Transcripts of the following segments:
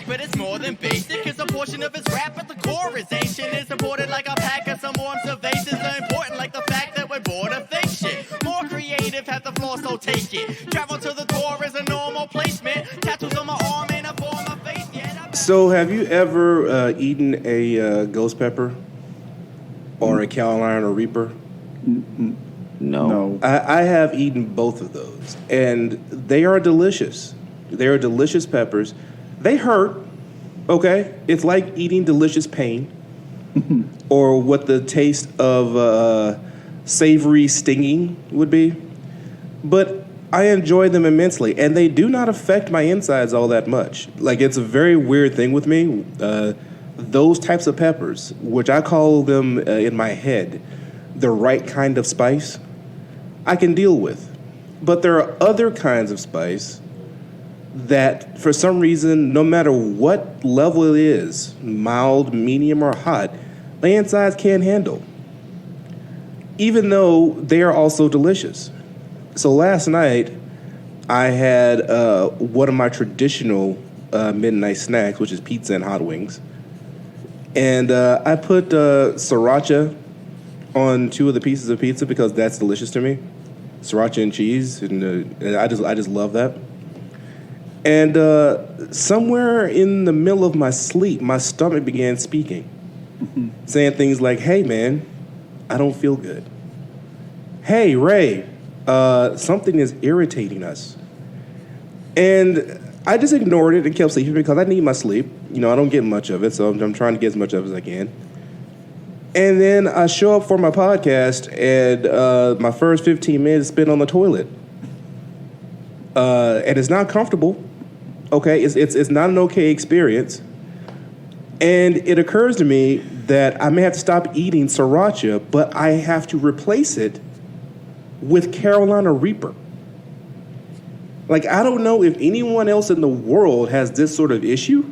but it's more than basic. It's a portion of his rap, but the core is ancient. It's imported like a pack of some more observations are important, like the fact that we're bored of fake shit. More creative, have the floor, so take it. Travel to the core is a normal placement. Tattoos on my arm in a form of face. So, have you ever eaten a ghost pepper or a Carolina Reaper? No. I have eaten both of those, and they are delicious. They are delicious peppers. They hurt, okay? It's like eating delicious pain, or what the taste of savory stinging would be. But I enjoy them immensely, and they do not affect my insides all that much. Like, it's a very weird thing with me. Those types of peppers, which I call them in my head the right kind of spice, I can deal with. But there are other kinds of spice that, for some reason, no matter what level it is, mild, medium, or hot, my insides can't handle, even though they are also delicious. So last night, I had one of my traditional midnight snacks, which is pizza and hot wings. And I put sriracha on 2 of the pieces of pizza because that's delicious to me. Sriracha and cheese, and I just love that. And somewhere in the middle of my sleep, my stomach began speaking, saying things like, "Hey, man, I don't feel good. Hey, Ray, something is irritating us." And I just ignored it and kept sleeping because I need my sleep. You know, I don't get much of it, so I'm trying to get as much of it as I can. And then I show up for my podcast, and my first 15 minutes spent on the toilet. And it's not comfortable, okay? It's not an okay experience. And it occurs to me that I may have to stop eating sriracha, but I have to replace it with Carolina Reaper. Like, I don't know if anyone else in the world has this sort of issue,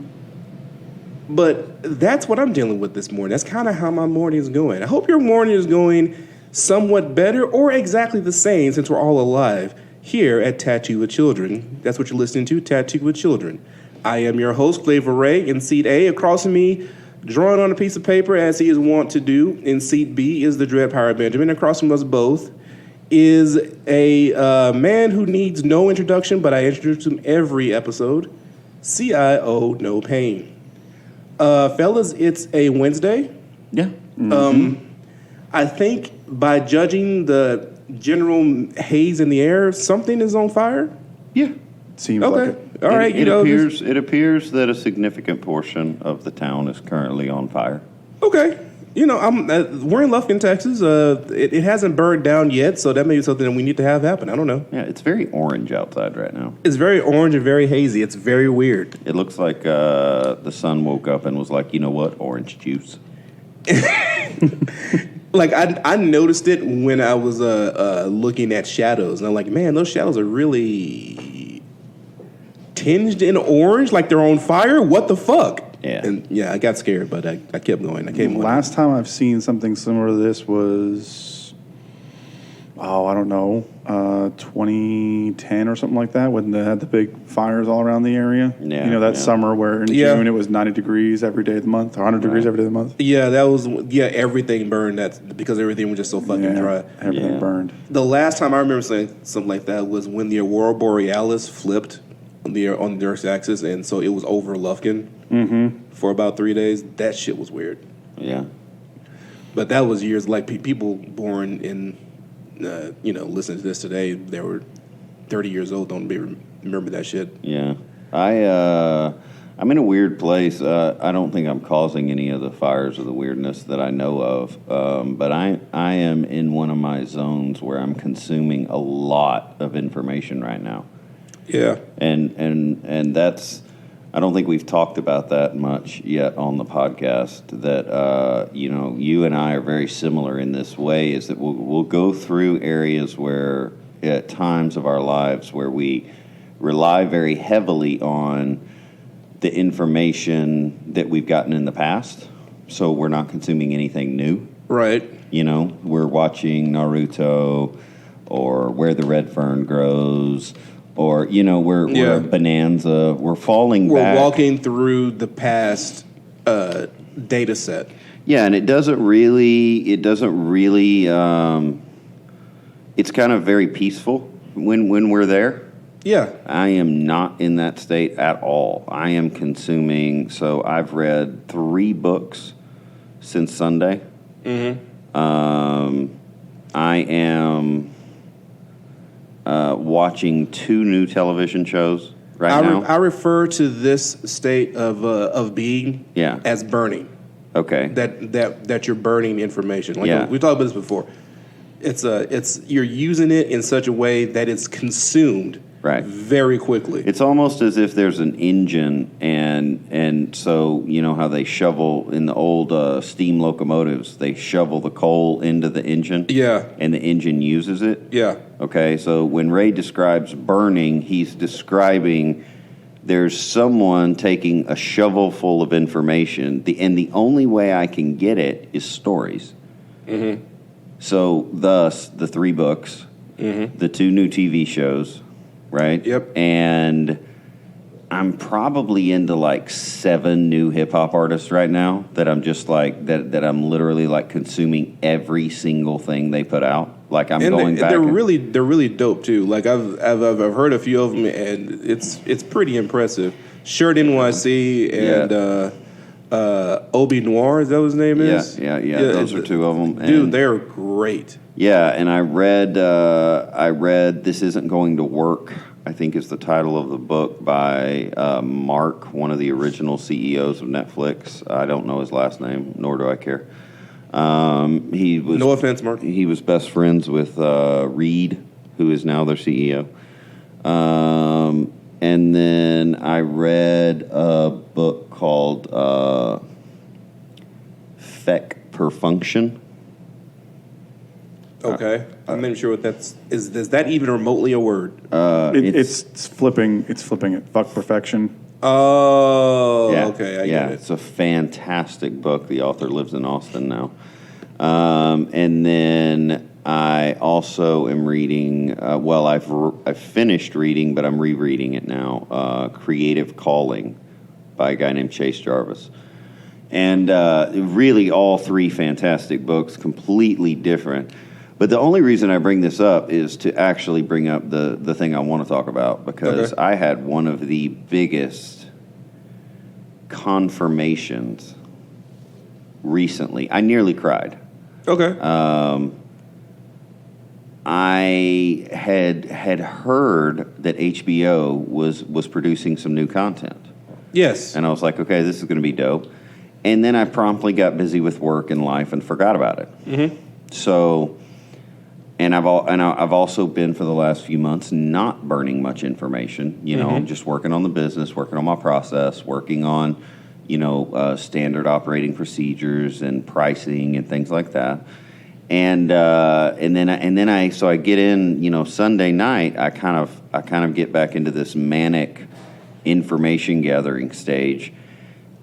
but that's what I'm dealing with this morning. That's kind of how my morning is going. I hope your morning is going somewhat better or exactly the same, since we're all alive here at Tattoo with Children. That's what you're listening to, Tattoo with Children. I am your host, Flavor Ray, in seat A. Across from me, drawing on a piece of paper as he is wont to do, in seat B is the Dread Pirate Benjamin. Across from us both is a man who needs no introduction, but I introduce him every episode, CIO No Pain. Fellas, it's a Wednesday. Yeah. I think by judging the general haze in the air, something is on fire. Yeah. Seems like it. All right. It appears that a significant portion of the town is currently on fire. Okay. You know, we're in Lufkin, Texas. It hasn't burned down yet, so that may be something that we need to have happen. I don't know. Yeah, it's very orange outside right now. It's very orange and very hazy. It's very weird. It looks like the sun woke up and was like, you know what, orange juice. Like, I noticed it when I was looking at shadows, and I'm like, man, those shadows are really tinged in orange, like they're on fire. What the fuck? Yeah. And yeah, I got scared, but I kept going. I came on. Last time I've seen something similar to this was, I don't know, 2010 or something like that, when they had the big fires all around the area. Yeah, you know, that yeah. summer where in June it was 90 degrees every day of the month, or 100 degrees every day of the month. Yeah, that was, everything burned. That's because everything was just so fucking dry. Everything burned. The last time I remember saying something like that was when the Aurora Borealis flipped on the Earth's axis, and so it was over Lufkin for about 3 days. That shit was weird. Yeah. But that was years, like people born in, listening to this today, they were 30 years old, don't remember that shit. Yeah. I'm in a weird place. I don't think I'm causing any of the fires or the weirdness that I know of. But I am in one of my zones where I'm consuming a lot of information right now. Yeah. And that's, I don't think we've talked about that much yet on the podcast, that, you and I are very similar in this way, is that we'll go through areas where, at times of our lives, where we rely very heavily on the information that we've gotten in the past, so we're not consuming anything new. Right. You know, we're watching Naruto or Where the Red Fern Grows or we're Yeah. Bonanza. We're falling We're back. walking through the past data set. Yeah, and it doesn't really. It's kind of very peaceful when we're there. Yeah. I am not in that state at all. I am consuming. So I've read 3 books since Sunday. I am watching 2 new television shows right now. I refer to this state of being Yeah. as burning. Okay. That you're burning information. Like Yeah. we talked about this before. It's you're using it in such a way that it's consumed Right. very quickly. It's almost as if there's an engine, and so you know how they shovel in the old steam locomotives. They shovel the coal into the engine. Yeah. And the engine uses it. Yeah. Okay, so when Ray describes burning, he's describing there's someone taking a shovel full of information, and the only way I can get it is stories. So, thus, the 3 books, the 2 new TV shows, right? Yep. And I'm probably into like 7 new hip hop artists right now that I'm just like, that I'm literally like consuming every single thing they put out. Like I'm going back. They're really dope too. Like I've heard a few of them, and it's pretty impressive. Shirt NYC and Obi Noir, is that what his name is? Yeah. Those are 2 of them. Dude, And- they're great. Yeah, and I read This Isn't Going to Work, I think is the title of the book, by Mark, one of the original CEOs of Netflix. I don't know his last name, nor do I care. He was No offense, Mark. He was best friends with Reed, who is now their CEO. And then I read a book called Feck Per Function. Okay, I'm not even sure what that's. Is that even remotely a word? It's flipping it. Fuck perfection. Oh, Yeah, okay, I yeah, get it. it's a fantastic book. The author lives in Austin now. And then I also am reading. I've finished reading, but I'm rereading it now. Creative Calling by a guy named Chase Jarvis, and really all 3 fantastic books, completely different. But the only reason I bring this up is to actually bring up the thing I want to talk about, because Okay. I had one of the biggest confirmations recently. I nearly cried. Okay. I had heard that HBO was producing some new content, yes. and I was like, okay, this is going to be dope. And then I promptly got busy with work and life and forgot about it. Mm-hmm. So, and I've also been for the last few months not burning much information. You know, I'm just working on the business, working on my process, working on standard operating procedures and pricing and things like that. And then I get in, Sunday night, I kind of get back into this manic information gathering stage,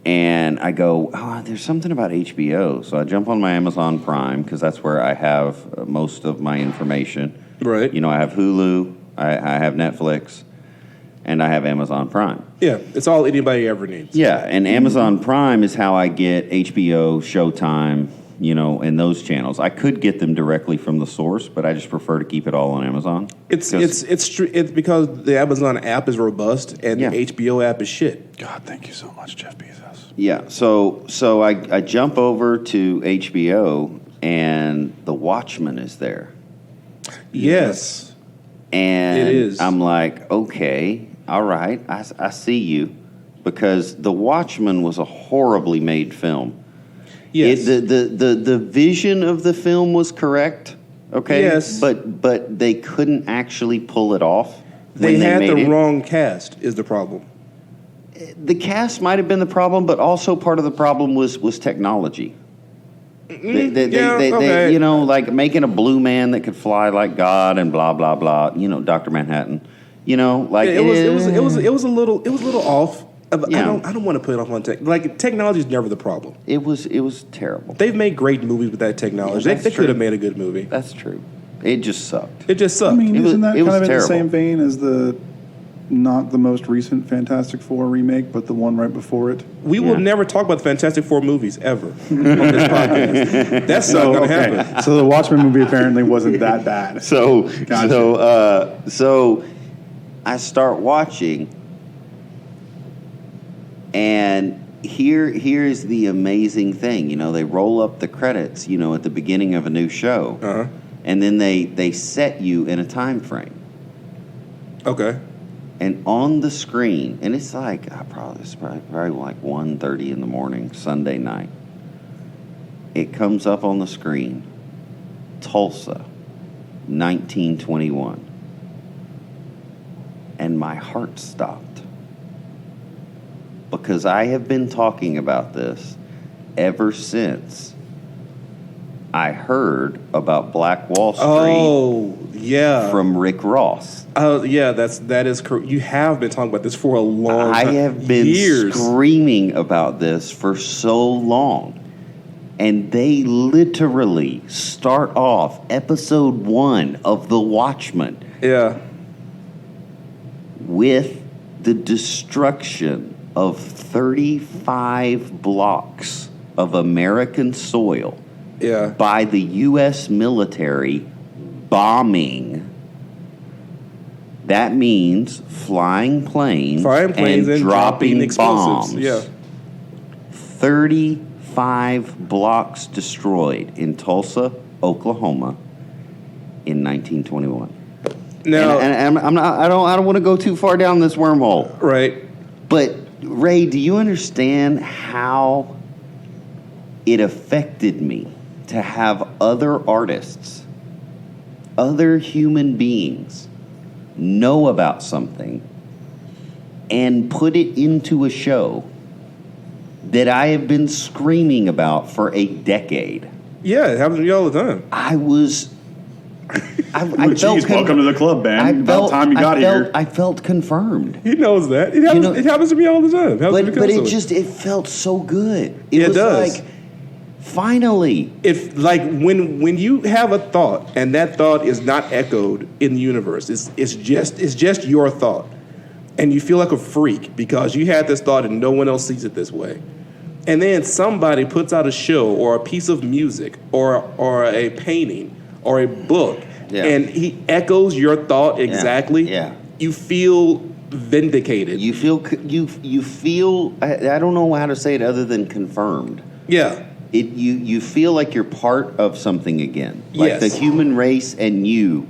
and I go, there's something about HBO. So I jump on my Amazon Prime, because that's where I have most of my information. Right. I have Hulu, I have Netflix, and I have Amazon Prime. Yeah, it's all anybody ever needs. Yeah, and Amazon Prime is how I get HBO, Showtime, and those channels. I could get them directly from the source, but I just prefer to keep it all on Amazon. It's because the Amazon app is robust and Yeah. the HBO app is shit. God, thank you so much, Jeff Bezos. Yeah, so I jump over to HBO, and The Watchmen is there. Yes. And It is. I'm like, okay, all right, I see you. Because The Watchmen was a horribly made film. Yes. The vision of the film was correct, okay? Yes. But they couldn't actually pull it off. they when had made the it. wrong cast is the problem. The cast might have been the problem, but also part of the problem was technology. okay. Like making a blue man that could fly like God and blah blah blah. Dr. Manhattan. It was a little off. Yeah. I don't want to put it off on tech. Like technology is never the problem. It was terrible. They've made great movies with that technology. Yeah, they that's could have true. made a good movie. That's true. It just sucked. It just sucked. I mean, It was- isn't that it was kind of in terrible. the same vein as the not the most recent Fantastic Four remake, but the one right before it. We will never talk about the Fantastic Four movies ever on this podcast. That's not going to happen. So the Watchmen movie apparently wasn't that bad. So Gotcha. so I start watching, and here's the amazing thing. You know, they roll up the credits, you know, at the beginning of a new show, and then they set you in a time frame. Okay. And on the screen, and it's like probably like 1:30 in the morning, Sunday night. It comes up on the screen, Tulsa, 1921. And my heart stopped. Because I have been talking about this ever since I heard about Black Wall Street Oh, yeah. from Rick Ross. Oh, yeah, that is correct. You have been talking about this for a long time. I have been years. screaming about this for so long. And they literally start off episode 1 of The Watchmen Yeah. with the destruction of 35 blocks of American soil Yeah. by the U.S. military bombing. That means flying planes and dropping explosives. bombs. Yeah. 35 blocks destroyed in Tulsa, Oklahoma, in 1921. Now, And I'm not. I don't want to go too far down this wormhole. right. But Ray, do you understand how it affected me to have other artists, other human beings, know about something and put it into a show that I have been screaming about for a decade? Yeah, it happens to me all the time. I was. I Geez, welcome to the club, man. About time you got here. I felt confirmed. He knows that. It happens, know- it happens to me all the time. It happens to me But it constantly. it felt so good. It was does. like, finally. If like when you have a thought and that thought is not echoed in the universe, it's just your thought, and you feel like a freak because you had this thought and no one else sees it this way, and then somebody puts out a show or a piece of music or a painting or a book, Yeah. and he echoes your thought exactly. Yeah. You feel vindicated. You feel you feel. I don't know how to say it other than confirmed. Yeah. You feel like you're part of something again. Like Yes. the human race and you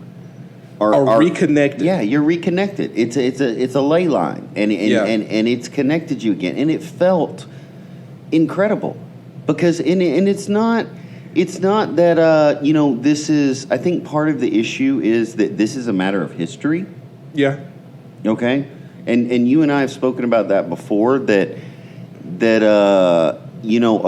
Are reconnected. Yeah, you're reconnected. It's a ley line, and Yeah. and it's connected you again, and it felt incredible because it's not that this is. I think part of the issue is that this is a matter of history. Yeah. Okay, and you and I have spoken about that before. That a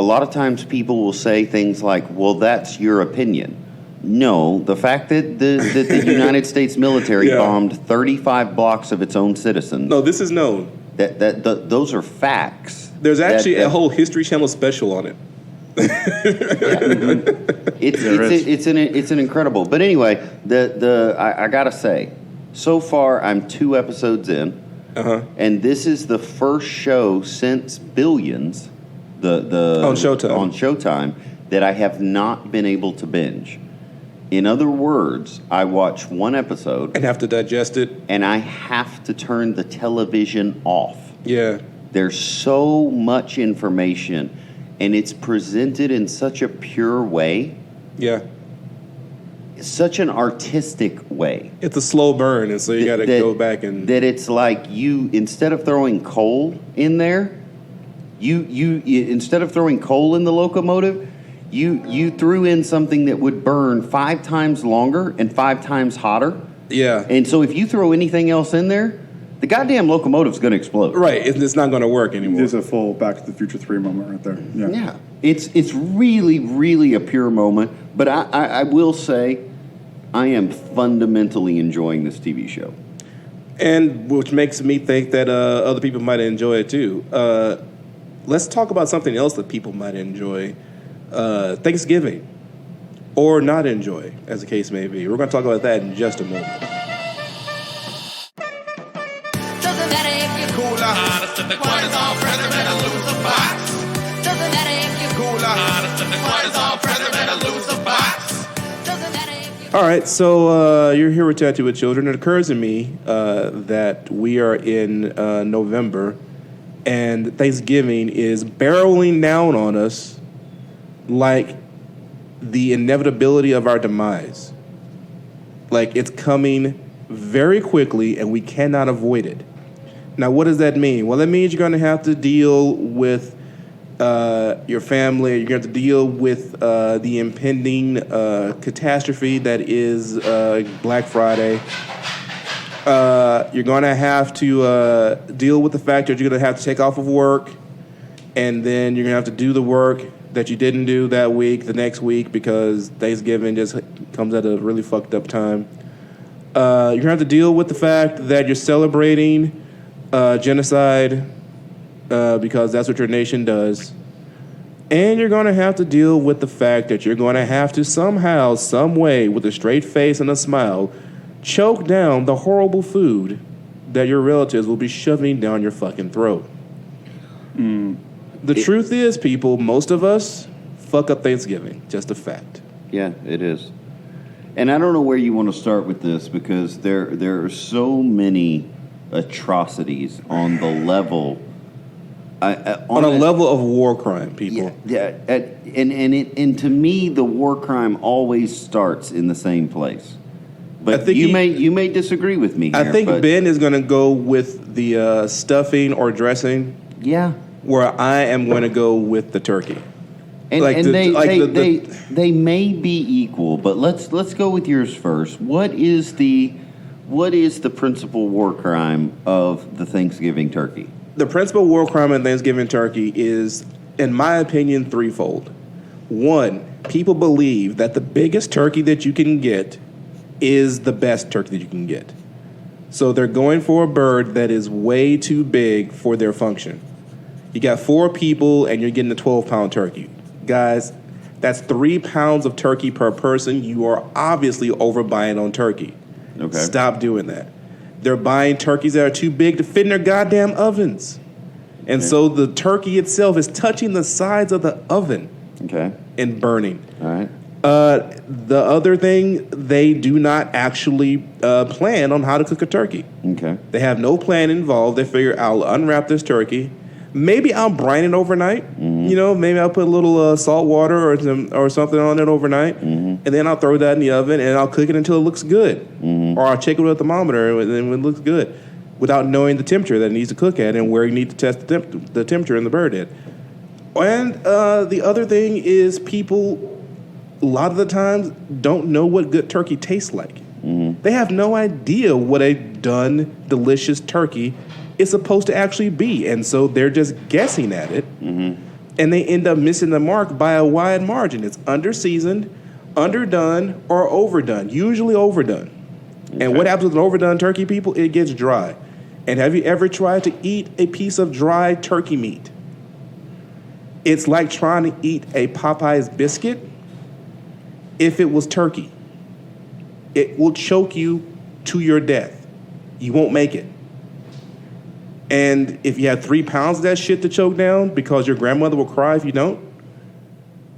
lot of times people will say things like, "Well, that's your opinion." No, the fact that the United States military Yeah. bombed 35 blocks of its own citizens. No, this is known. Those are facts. There's actually That- a whole History Channel special on it. It's an incredible. But anyway, I gotta say, so far I'm 2 episodes in, and this is the first show since Billions, the On Showtime. that I have not been able to binge. In other words, I watch one episode And have to digest it. and I have to turn the television off. Yeah. There's so much information, and it's presented in such a pure way, Yeah. such an artistic way. It's a slow burn, and so you got to go back and. that it's like you, instead of throwing coal in there, you instead of throwing coal in the locomotive, you threw in something that would burn 5 times longer and 5 times hotter. Yeah. And so if you throw anything else in there, the goddamn locomotive's going to explode. Right. It's not going to work anymore. It's a full Back to the Future 3 moment right there. Yeah. Yeah, it's really, really a pure moment. But I will say, I am fundamentally enjoying this TV show. And which makes me think that other people might enjoy it too. Let's talk about something else that people might enjoy. Thanksgiving. Or not enjoy, as the case may be. We're going to talk about that in just a moment. Hottest in the cortisol, present better lose a box. Doesn't matter if you're Cooler. Hottest in the cortisol, present better lose a box. doesn't matter if you're All right, so you're here with Tattoo with Children. It occurs to me that we are in November, and Thanksgiving is barreling down on us like the inevitability of our demise. Like, it's coming very quickly, and we cannot avoid it. Now, what does that mean? Well, that means you're going to have to deal with your family. You're going to have to deal with the impending catastrophe that is Black Friday. You're going to have to deal with the fact that you're going to have to take off of work, and then you're going to have to do the work that you didn't do that week, the next week, because Thanksgiving just comes at a really fucked up time. You're going to have to deal with the fact that you're celebrating genocide because that's what your nation does. And you're going to have to deal with the fact that you're going to have to somehow, some way, with a straight face and a smile, choke down the horrible food that your relatives will be shoving down your fucking throat. The truth is, people, most of us fuck up Thanksgiving. Just a fact. Yeah, it is. And I don't know where you want to start with this because there are so many atrocities on the level. On a level of war crime, people. And to me, the war crime always starts in the same place. But I think you may disagree with me here. I think but Ben is going to go with the stuffing or dressing, yeah. where I am going to go with the turkey. And, Like and the- they, like they, the- they they may be equal, but let's go with yours first. What is the principal war crime of the Thanksgiving turkey? The principal war crime in Thanksgiving turkey is, in my opinion, threefold. One, people believe that the biggest turkey that you can get is the best turkey that you can get. So they're going for a bird that is way too big for their function. You got 4 people and you're getting a 12-pound turkey. Guys, that's 3 pounds of turkey per person. You are obviously overbuying on turkey. Okay. Stop doing that. They're buying turkeys that are too big to fit in their goddamn ovens. And so the turkey itself is touching the sides of the oven Okay. and burning. All right. The other thing, they do not actually plan on how to cook a turkey. Okay. They have no plan involved. They figure, I'll unwrap this turkey. Maybe I'll brine it overnight. Mm-hmm. You know, maybe I'll put a little salt water or something on it overnight. Mm-hmm. And then I'll throw that in the oven and I'll cook it until it looks good. Mm-hmm. Or I'll check it with a thermometer and then it looks good without knowing the temperature that it needs to cook at and where you need to test the temperature in the bird at. And the other thing is people, a lot of the times, don't know what good turkey tastes like. Mm-hmm. They have no idea what a done, delicious turkey is supposed to actually be. And so they're just guessing at it. Mm-hmm. And they end up missing the mark by a wide margin. It's under-seasoned, underdone, or overdone. Usually overdone. Okay. And what happens with an overdone turkey, people? It gets dry. And have you ever tried to eat a piece of dry turkey meat? It's like trying to eat a Popeye's biscuit if it was turkey. It will choke you to your death. You won't make it. And if you have 3 pounds of that shit to choke down because your grandmother will cry if you don't,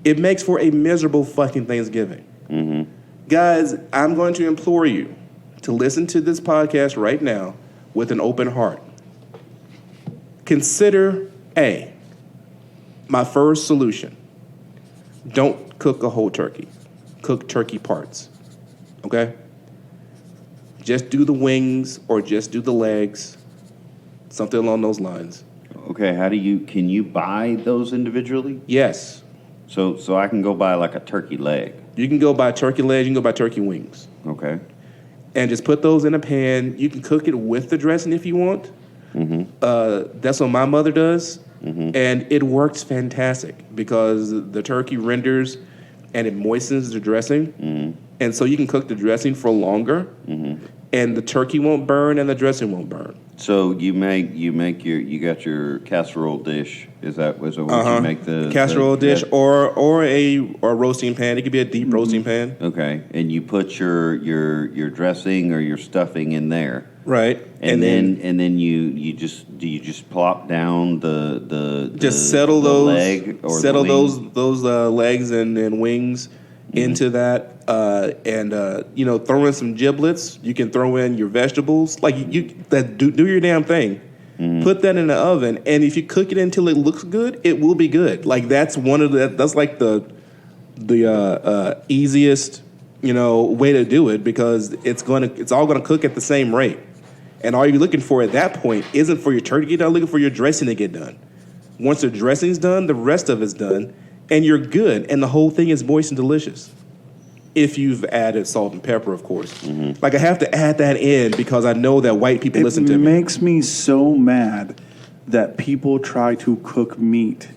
it makes for a miserable fucking Thanksgiving. Mm-hmm. Guys, I'm going to implore you to listen to this podcast right now with an open heart. Consider A, my first solution. Don't cook a whole turkey. Cook turkey parts. Okay? Just do the wings or just do the legs. Something along those lines. Okay. Can you buy those individually? Yes. So I can go buy like a turkey leg. You can go buy turkey legs, you can go buy turkey wings. Okay. And just put those in a pan. You can cook it with the dressing if you want. Mm-hmm. That's what my mother does. Mm-hmm. And it works fantastic because the turkey renders and it moistens the dressing. Mm-hmm. And so you can cook the dressing for longer. Mm-hmm. And the turkey won't burn and the dressing won't burn. So you got your casserole dish. Is that what you make the casserole dish that- or a roasting pan? It could be a deep roasting pan. Okay, and you put your dressing or your stuffing in there. Right. And then you just plop down the just settle the those leg or settle the wing? those legs and wings into that, and throw in some giblets. You can throw in your vegetables, like you that do your damn thing. Put that in the oven, and if you cook it until it looks good, it will be good. Like that's that's like the easiest way to do it, because it's all gonna cook at the same rate. And all you're looking for at that point isn't for your turkey to get done, looking for your dressing to get done. Once the dressing's done, the rest of it's done, and you're good. And the whole thing is moist and delicious. If you've added salt and pepper, of course. Like, I have to add that in because I know that white people listen to It me. makes me so mad that people try to cook meat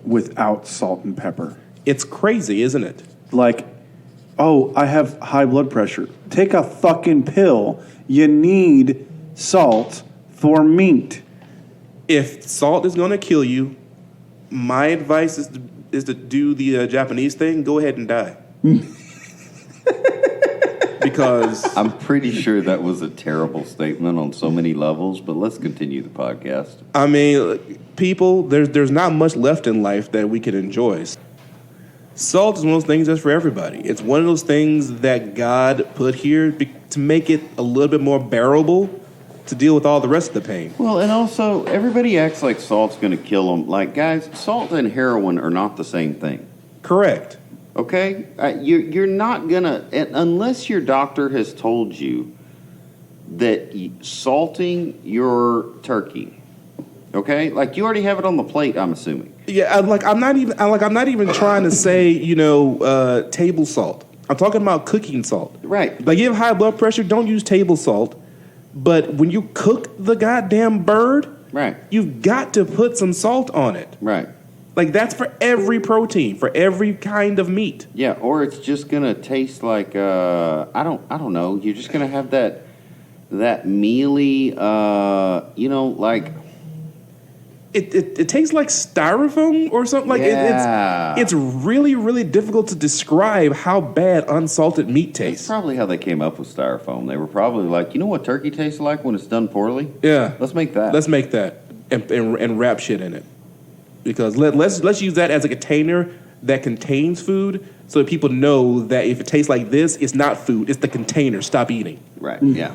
without salt and pepper. It's crazy, isn't it? Like, oh, I have high blood pressure. Take a fucking pill. You need salt for meat. If salt is going to kill you, my advice is to do the Japanese thing. Go ahead and die. Because I'm pretty sure that was a terrible statement on so many levels, but let's continue the podcast. I mean, people, there's not much left in life that we can enjoy. Salt is one of those things that's for everybody. It's one of those things that God put here to make it a little bit more bearable to deal with all the rest of the pain. Well, and also, everybody acts like salt's going to kill them. Like, guys, salt and heroin are not the same thing. Correct. Okay? You're not going to, unless your doctor has told you that salting your turkey, okay? Like, you already have it on the plate, I'm assuming. Yeah, I'm not even trying to say, table salt. I'm talking about cooking salt. Right. Like, you have high blood pressure, don't use table salt. But when you cook the goddamn bird, Right. you've got to put some salt on it. Right. Like, that's for every protein, for every kind of meat. Yeah, or it's just gonna taste like I don't know. You're just gonna have that mealy like It tastes like styrofoam or something. Like Yeah. it's really, really difficult to describe how bad unsalted meat That's tastes. probably how they came up with styrofoam. They were probably like, you know what turkey tastes like when it's done poorly? Yeah, Let's make that. let's make that and wrap shit in it, because let's use that as a container that contains food, so that people know that if it tastes like this, it's not food. It's the container. Stop eating. Right. Yeah.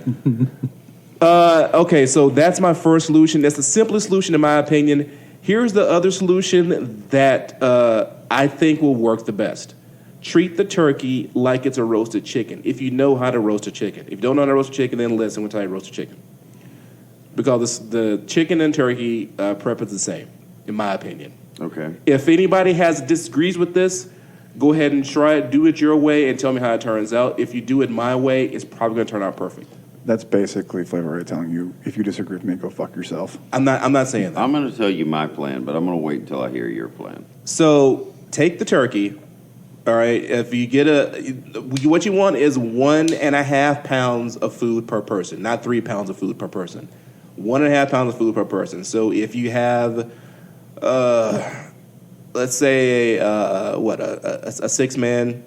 Okay, so that's my first solution. That's the simplest solution in my opinion. Here's the other solution that I think will work the best. Treat the turkey like it's a roasted chicken, if you know how to roast a chicken. If you don't know how to roast a chicken, then listen, we'll tell you to roast a chicken. Because the chicken and turkey prep is the same, in my opinion. Okay. If anybody disagrees with this, go ahead and try it. Do it your way and tell me how it turns out. If you do it my way, it's probably going to turn out perfect. That's basically Flavor Ray telling you, if you disagree with me, go fuck yourself. I'm not saying that. I'm gonna tell you my plan, but I'm gonna wait until I hear your plan. So take the turkey. All right. If you get what you want is 1.5 pounds of food per person, not 3 pounds of food per person. 1.5 pounds of food per person. So if you have, let's say, a 6-man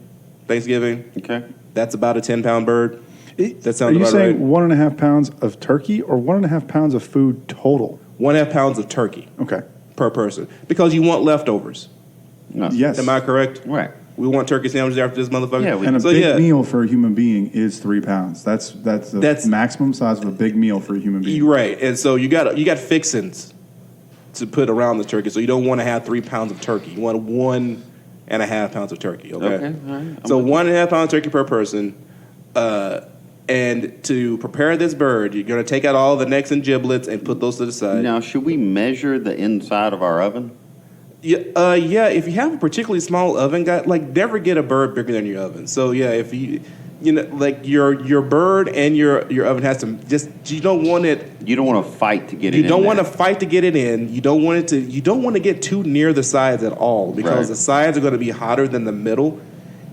Thanksgiving, Okay. that's about a 10-pound bird. That sounds Are you about saying right. 1.5 pounds of turkey or 1.5 pounds of food total? 1.5 pounds of turkey Okay. per person, because you want leftovers. No. Yes. Am I correct? Right. We want turkey sandwiches after this motherfucker. Yeah, And a so big yeah, meal for a human being is 3 pounds. That's the That's- maximum size of a big meal for a human being. you're right. And so you got fixins to put around the turkey. So you don't want to have 3 pounds of turkey. You want 1.5 pounds of turkey. Okay. Okay, all right. I'm So with you. 1.5 pounds of turkey per person. And to prepare this bird, you're going to take out all the necks and giblets and put those to the side. Now, should we measure the inside of our oven? Yeah. If you have a particularly small oven, never get a bird bigger than your oven. So yeah, if your bird and your oven has to you don't want it. You don't want to fight to get it in. You don't want to there. fight to get it in. You don't want to get too near the sides at all, because Right. the sides are going to be hotter than the middle,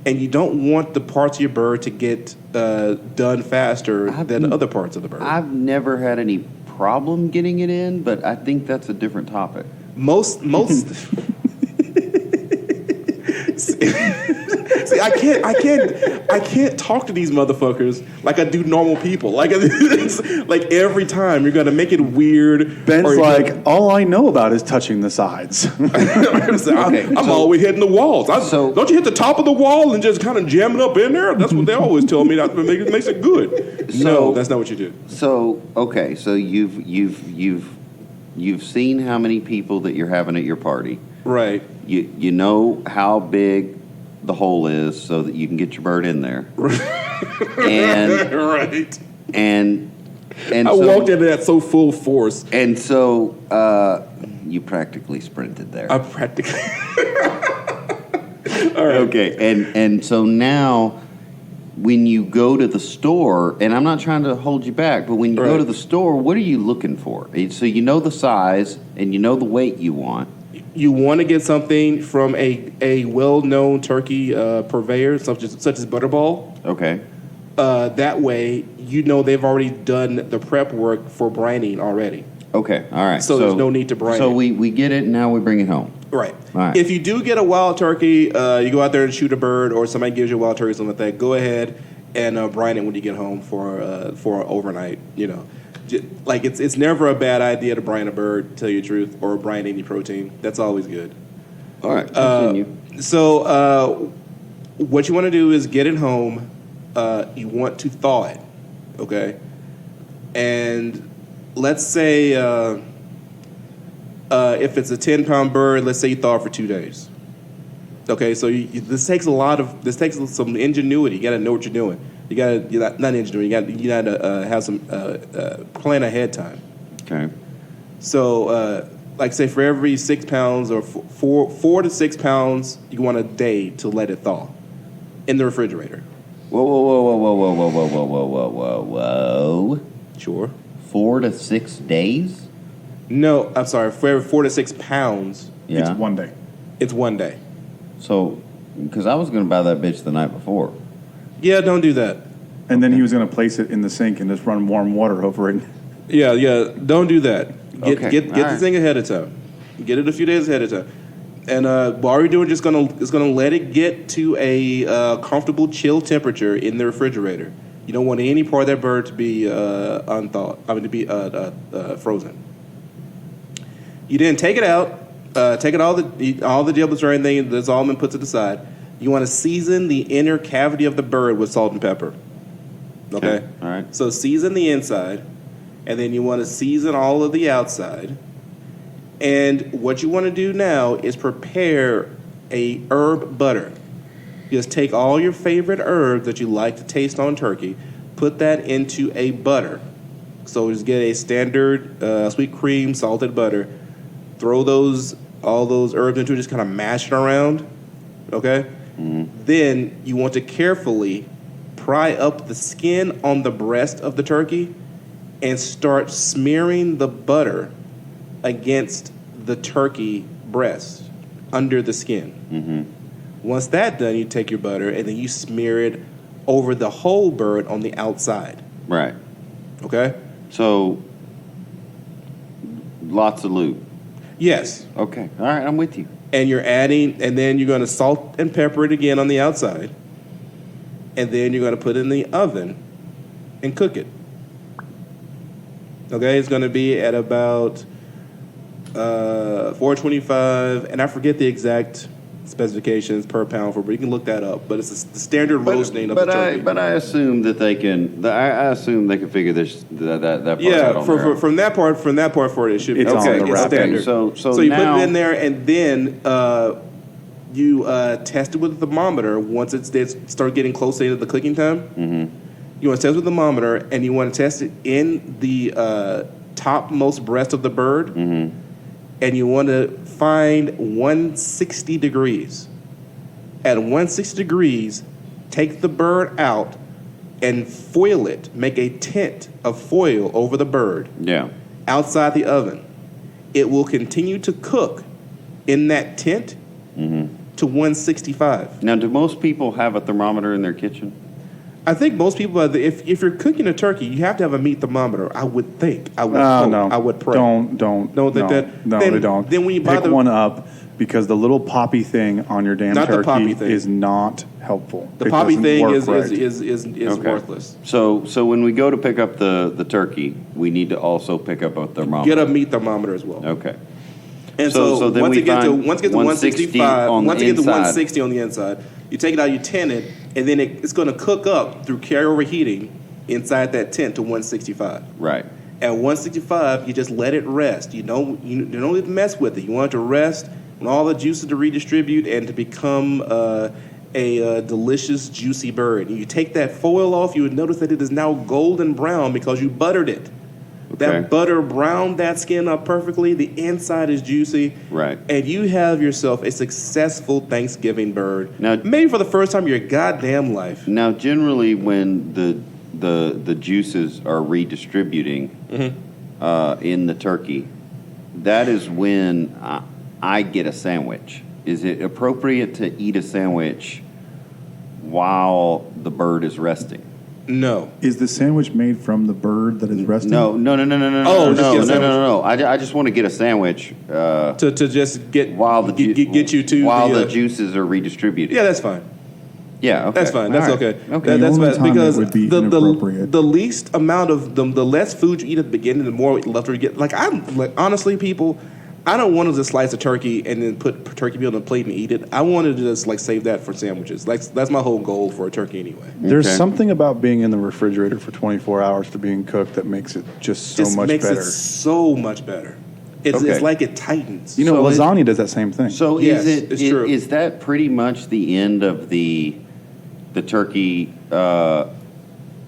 and you don't want the parts of your bird to get done faster than other parts of the bird. I've never had any problem getting it in, but I think that's a different topic. Most I can't talk to these motherfuckers like I do normal people. Like, it's, like every time you're gonna make it weird. Ben's or you're like, gonna- all I know about is touching the sides. I'm always hitting the walls. So- Don't you hit the top of the wall and just kind of jam it up in there? That's what they always tell me. That makes it good. No, that's not what you do. So okay, so you've seen how many people that you're having at your party. Right. You know how big the hole is so that you can get your bird in there. and Right. and I so, walked into that so full force. And so you practically sprinted there. I practically. Okay, and so now when you go to the store, and I'm not trying to hold you back, but when you go Right. to the store, what are you looking for? So you know the size and you know the weight you want. You want to get something from a well-known turkey purveyor, such as Butterball. Okay. That way, you know they've already done the prep work for brining already. Okay. All right. So there's no need to brine So it. we get it, and now we bring it home. Right. All right. If you do get a wild turkey, you go out there and shoot a bird, or somebody gives you a wild turkey, something like that. Go ahead and brine it when you get home for overnight. You know, like it's never a bad idea to brine a bird. To tell you the truth, or brine any protein. That's always good. All right. Continue. So what you want to do is get it home. You want to thaw it, okay? And let's say if it's a 10-pound bird, let's say you thaw it for 2 days. Okay, so this takes some ingenuity. You got to know what you're doing. You got to not ingenuity. You got to have some plan ahead time. Okay. So, like say for every 6 pounds or 4 to 6 pounds, you want a day to let it thaw in the refrigerator. Whoa, whoa, whoa, whoa, whoa, whoa, whoa, whoa, whoa, whoa, whoa, whoa. Sure. 4 to 6 days? No, I'm sorry. For every 4 to 6 pounds, Yeah. It's 1 day. it's 1 day. So, because I was going to buy that bitch the night before. Yeah, don't do that. And then he was going to place it in the sink and just run warm water over it. Yeah, don't do that. Okay, Get all the right. thing ahead of time. Get it a few days ahead of time. And while you're doing, just gonna let it get to a comfortable, chill temperature in the refrigerator. You don't want any part of that bird to be unthawed. I mean, to be frozen. You then take it out. Take it all the giblets or anything that's all been put to the side. You want to season the inner cavity of the bird with salt and pepper. Okay. All right. So season the inside, and then you want to season all of the outside. And what you want to do now is prepare a herb butter. Just take all your favorite herbs that you like to taste on turkey, put that into a butter. So just get a standard sweet cream salted butter. Throw all those herbs into it, just kind of mash it around. Okay? Then you want to carefully pry up the skin on the breast of the turkey and start smearing the butter against the turkey breast under the skin. Once that's done, you take your butter and then you smear it over the whole bird on the outside. Right. Okay? So, lots of lube. Yes. Okay. All right, I'm with you. And you're adding, and then you're going to salt and pepper it again on the outside. And then you're going to put it in the oven and cook it. Okay? It's going to be at about 425, and I forget the exact specifications per pound for, but you can look that up. But it's the standard roasting of the turkey. But I assume that they can. I assume they can figure this that part out Yeah, on their own. from that part forward, it should be It's on okay. the It's wrap. standard. So you now- put it in there, and then you test it with a thermometer. Once it start getting close to the cooking time, you want to test with the thermometer, and you want to test it in the topmost breast of the bird, and you want to find 160 degrees. At 160 degrees, take the bird out and foil it. Make a tent of foil over the bird Yeah. outside the oven. It will continue to cook in that tent to 165. Now, do most people have a thermometer in their kitchen? I think most people, if you're cooking a turkey, you have to have a meat thermometer. I would think. I would hope. No. I would pray. Don't think that. No, then, they don't. Then when you buy pick the one up, because the little poppy thing on your damn Not the poppy turkey thing. is not helpful. the It poppy doesn't thing work is right. Okay. worthless. So when we go to pick up the turkey, we need to also pick up a thermometer. Get a meat thermometer as well. Okay. And So so, then once we it gets to find 165, on once the it gets to inside. 160 on the inside, you take it out, you tin it, and then it's going to cook up through carryover heating inside that tent to 165. Right. At 165, you just let it rest. You don't even mess with it. You want it to rest and all the juices to redistribute and to become a delicious, juicy bird. And you take that foil off, you would notice that it is now golden brown because you buttered it. Okay. That butter browned that skin up perfectly. The inside is juicy. Right. And you have yourself a successful Thanksgiving bird. Now- maybe for the first time in your goddamn life. Now, generally, when the juices are redistributing in the turkey, that is when I get a sandwich. Is it appropriate to eat a sandwich while the bird is resting? No. Is the sandwich made from the bird that is resting? No. Oh, no, just get a sandwich. no. I just want to get a sandwich To just get while the get you to while the the juices are redistributed. Yeah, that's fine. Yeah, okay. That's fine. That's All right. okay. Okay. That's The only fine time because it would be the inappropriate. least amount of the less food you eat at the beginning, the more leftover you get. Like honestly, people, I don't want to just slice a turkey and then put turkey meat on a plate and eat it. I wanted to just save that for sandwiches. That's my whole goal for a turkey anyway. There's Okay. something about being in the refrigerator for 24 hours to being cooked that makes it just so Just much makes better. it so much better. It's Okay. like it tightens. You know, So lasagna does that same thing. So Yes, is it's true. is that pretty much the end of the turkey?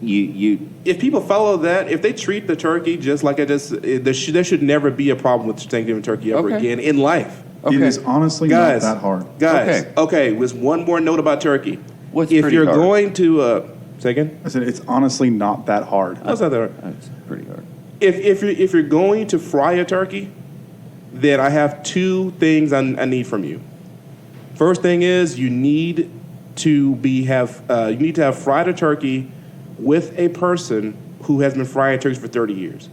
You If people follow that, if they treat the turkey just like there should never be a problem with Thanksgiving turkey ever Okay. again in life. okay? It is honestly Guys, not that hard. Guys, Okay. okay, with one more note about turkey. What's if pretty you're hard? going to second? I said it's honestly not that hard. How's that there? That's pretty hard. If you're going to fry a turkey, then I have two things I need from you. First thing is you need to have fried a turkey with a person who has been frying turkeys for 30 years.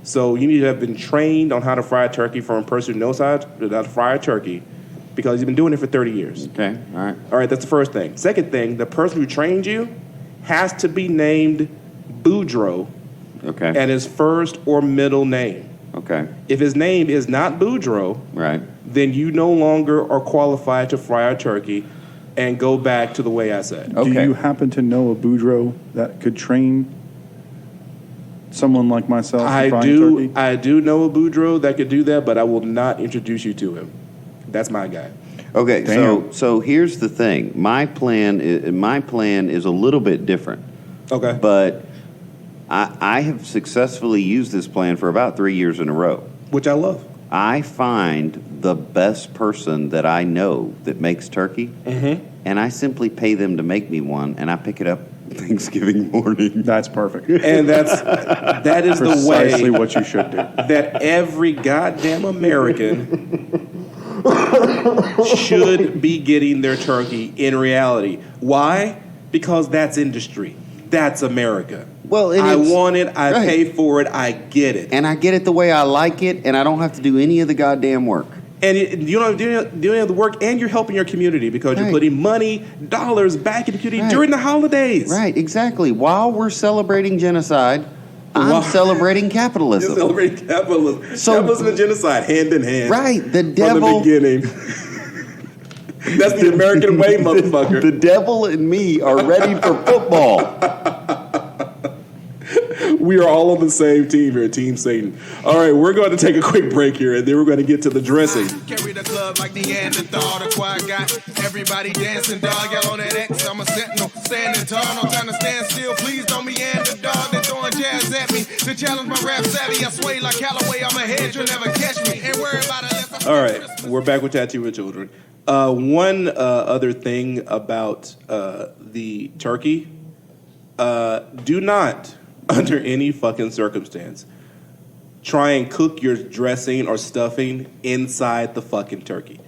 So you need to have been trained on how to fry a turkey from a person who knows how to fry a turkey because you've been doing it for 30 years. Okay, all right. All right, that's the first thing. Second thing, the person who trained you has to be named Boudreaux Okay, at his first or middle name. okay, If his name is not Boudreaux, right. then you no longer are qualified to fry a turkey and go back to the way I said. Okay. Do you happen to know a Boudreaux that could train someone like myself to fry a turkey? I do know a Boudreaux that could do that, but I will not introduce you to him. That's my guy. Okay, Damn. so here's the thing. My plan is a little bit different, Okay. but I have successfully used this plan for about 3 years in a row. Which I love. I find the best person that I know that makes turkey, and I simply pay them to make me one, and I pick it up Thanksgiving morning. That's perfect. And that is the Precisely way what you should do. that every goddamn American should be getting their turkey in reality. Why? Because that's industry. That's America. Well, and I it's- want it. I right. pay for it. I get it. And I get it the way I like it, and I don't have to do any of the goddamn work. And you don't do any of the work, and you're helping your community because you're Right. putting money, dollars back in the community Right. during the holidays. Right, exactly. While we're celebrating genocide, I'm Wow. celebrating You're capitalism. celebrating capitalism. So- Capitalism and genocide, hand in hand. Right, the From the devil. beginning. That's the American way, motherfucker. The devil and me are ready for football. We are all on the same team here, Team Satan. All right, we're going to take a quick break here, and then we're going to get to the dressing. Carry the club like Neanderthal, the quiet guy. Everybody dancing, dog. Y'all on that X, I'm a sentinel. Standing tall, no time to stand still. Please don't meander, dog. They're throwing jazz at me. To challenge my rap savvy, I sway like Callaway. I'm ahead, you'll never catch me. Ain't worry about it. All right, we're back with Tattoo with Children. One other thing about the turkey, do not, under any fucking circumstance, try and cook your dressing or stuffing inside the fucking turkey.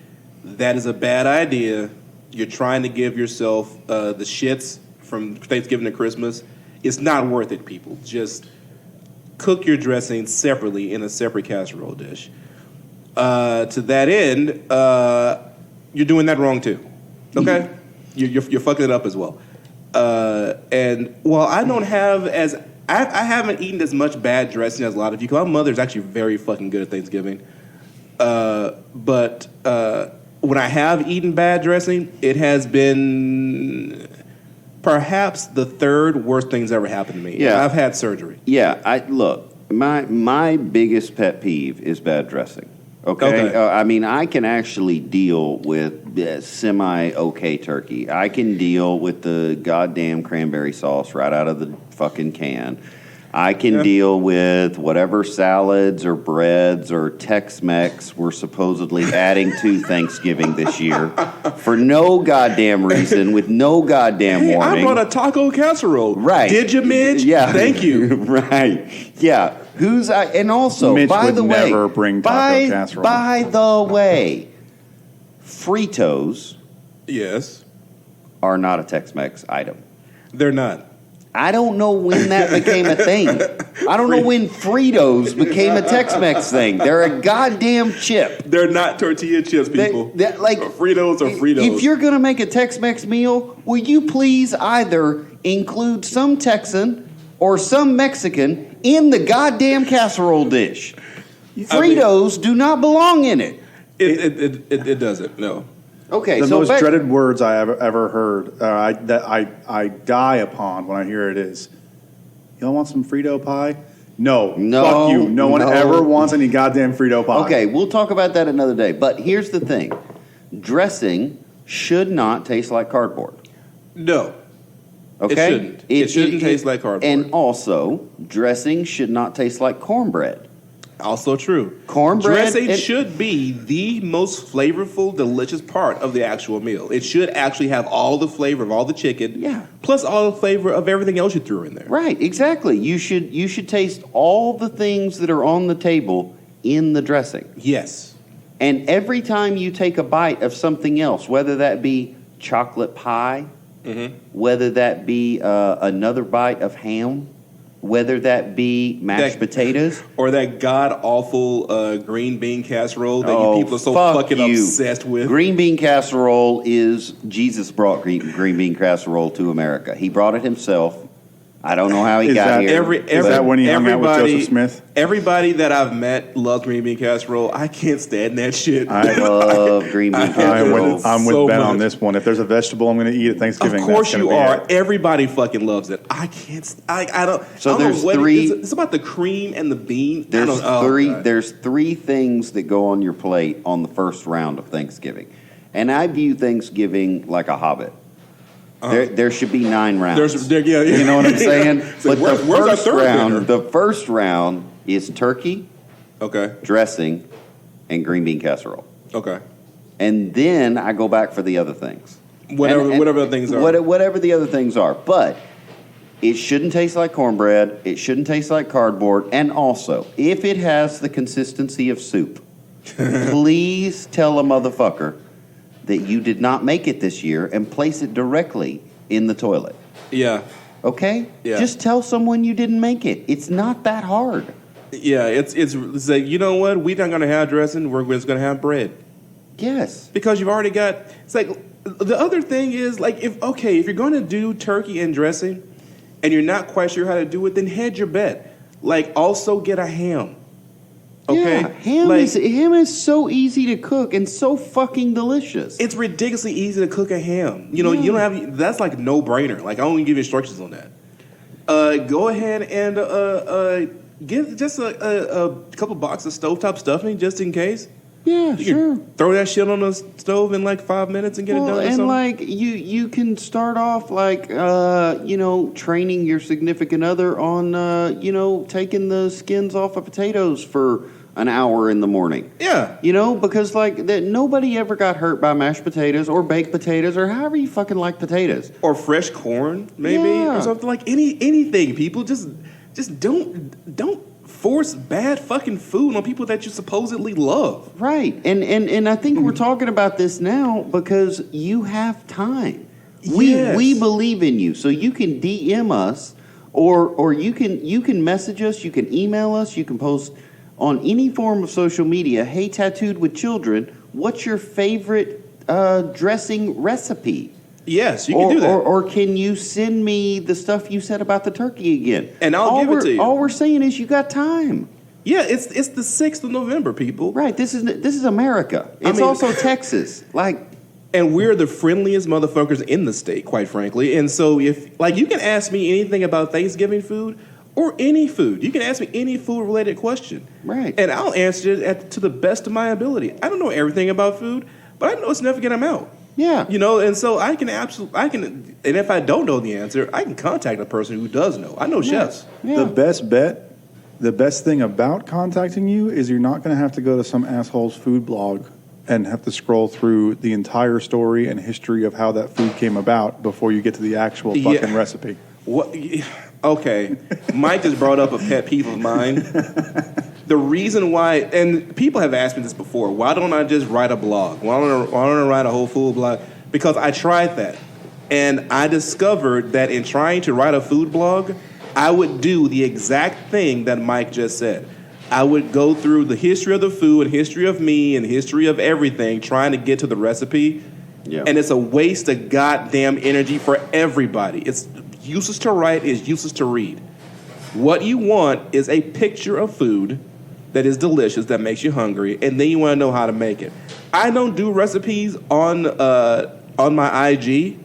That is a bad idea. You're trying to give yourself the shits from Thanksgiving to Christmas, it's not worth it, people. Just cook your dressing separately in a separate casserole dish. To that end, you're doing that wrong too. Okay? You're fucking it up as well. And while I don't have as... I haven't eaten as much bad dressing as a lot of you, because my mother's actually very fucking good at Thanksgiving. But when I have eaten bad dressing, it has been perhaps the third worst thing's ever happened to me. Yeah. I've had surgery. Yeah, look, my biggest pet peeve is bad dressing. Okay, Okay. I mean, I can actually deal with semi-okay turkey. I can deal with the goddamn cranberry sauce right out of the fucking can. I can deal with whatever salads or breads or Tex-Mex we're supposedly adding to Thanksgiving this year for no goddamn reason, with no goddamn Hey, warning. I brought a taco casserole. Right. Did you, Midge? Yeah. Thank you. Right. Yeah. And also, Mitch by would the way, never bring taco casserole. By the way, Fritos Yes. are not a Tex-Mex item. They're not. I don't know when that became a thing. I don't know when Fritos became a Tex-Mex thing. They're a goddamn chip. They're not tortilla chips, people. Like Fritos are Fritos. If you're gonna make a Tex-Mex meal, will you please either include some Texan or some Mexican in the goddamn casserole dish? Fritos do not belong in it. It doesn't. No. Okay, The so most back- dreaded words I ever heard, that I die upon when I hear it is, "Y'all want some Frito pie?" No, No, fuck you. No one no. ever wants any goddamn Frito pie. Okay, we'll talk about that another day. But here's the thing: dressing should not taste like cardboard. No. Okay, shouldn't. It shouldn't taste like cardboard. And also, dressing should not taste like cornbread. Also true. Cornbread Dressing and- should be the most flavorful, delicious part of the actual meal. It should actually have all the flavor of all the chicken, Yeah. plus all the flavor of everything else you threw in there. Right, exactly. You should taste all the things that are on the table in the dressing. Yes. And every time you take a bite of something else, whether that be chocolate pie, whether that be another bite of ham, whether that be mashed potatoes. Or that god awful green bean casserole that Oh, you people are so fuck fucking you. obsessed with. Green bean casserole is Jesus brought green bean casserole to America. He brought it himself. I don't know how he Is got that here. Is that when he hung out with Joseph Smith? Everybody that I've met loves green bean casserole. I can't stand that shit. I love green bean casserole. I'm with So Ben on much. this one. If there's a vegetable I'm going to eat at Thanksgiving, Of course that's you gonna be are. it. Everybody fucking loves it. I can't. I don't. So I don't there's know what three- It is. It's about the cream and the bean. I There's don't- oh, three. God. There's three things that go on your plate on the first round of Thanksgiving, and I view Thanksgiving like a Hobbit. There should be 9 rounds. Yeah. You know what I'm saying? So But where's our third winner? the first round is turkey, Okay. dressing, and green bean casserole. Okay. And then I go back for the other things. Whatever the things are. Whatever the other things are. But it shouldn't taste like cornbread. It shouldn't taste like cardboard. And also, if it has the consistency of soup, please tell a motherfucker that you did not make it this year and place it directly in the toilet. Yeah. Okay? Yeah. Just tell someone you didn't make it. It's not that hard. Yeah. It's like, you know what? We're not gonna have dressing. We're just gonna have bread. Yes. Because you've already got. It's like the other thing is like if you're going to do turkey and dressing, and you're not quite sure how to do it, then hedge your bet. Like also get a ham. Okay, Yeah, ham is so easy to cook and so fucking delicious. It's ridiculously easy to cook a ham. You know, you don't have. That's like a no brainer. Like I don't even give you instructions on that. Go ahead and get just a couple boxes of stovetop stuffing just in case. Yeah, You sure. can throw that shit on the stove in like 5 minutes and get it done. or And something. like you can start off like training your significant other on taking the skins off of potatoes for an hour in the morning. Yeah. Because like that nobody ever got hurt by mashed potatoes or baked potatoes or however you fucking like potatoes. Or fresh corn, maybe, Yeah. or something like anything. People just don't force bad fucking food on people that you supposedly love. Right. And I think we're talking about this now because you have time. Yes. We believe in you. So you can DM us, or you can message us, you can email us, you can post on any form of social media. Hey, Tattooed with Children, what's your favorite dressing recipe? Yes, you can do that. Or can you send me the stuff you said about the turkey again? And I'll give it to you. All we're saying is you got time. Yeah, it's the 6th of November, people. Right. This is America. It's also Texas. And we're the friendliest motherfuckers in the state, quite frankly. And so if you can ask me anything about Thanksgiving food or any food. You can ask me any food-related question. Right. And I'll answer it to the best of my ability. I don't know everything about food, but I know it's never gonna amount. Yeah. And so and if I don't know the answer, I can contact a person who does know. I know chefs. Yeah. The best bet, the best thing about contacting you is you're not going to have to go to some asshole's food blog and have to scroll through the entire story and history of how that food came about before you get to the actual fucking recipe. What? Okay. Mike just brought up a pet peeve of mine. The reason why, and people have asked me this before, why don't I just write a blog? Why don't I write a whole food blog? Because I tried that. And I discovered that in trying to write a food blog, I would do the exact thing that Mike just said. I would go through the history of the food, history of me, and history of everything, trying to get to the recipe. Yeah. And it's a waste of goddamn energy for everybody. It's useless to write, it's useless to read. What you want is a picture of food that is delicious, that makes you hungry, and then you want to know how to make it. I don't do recipes on my IG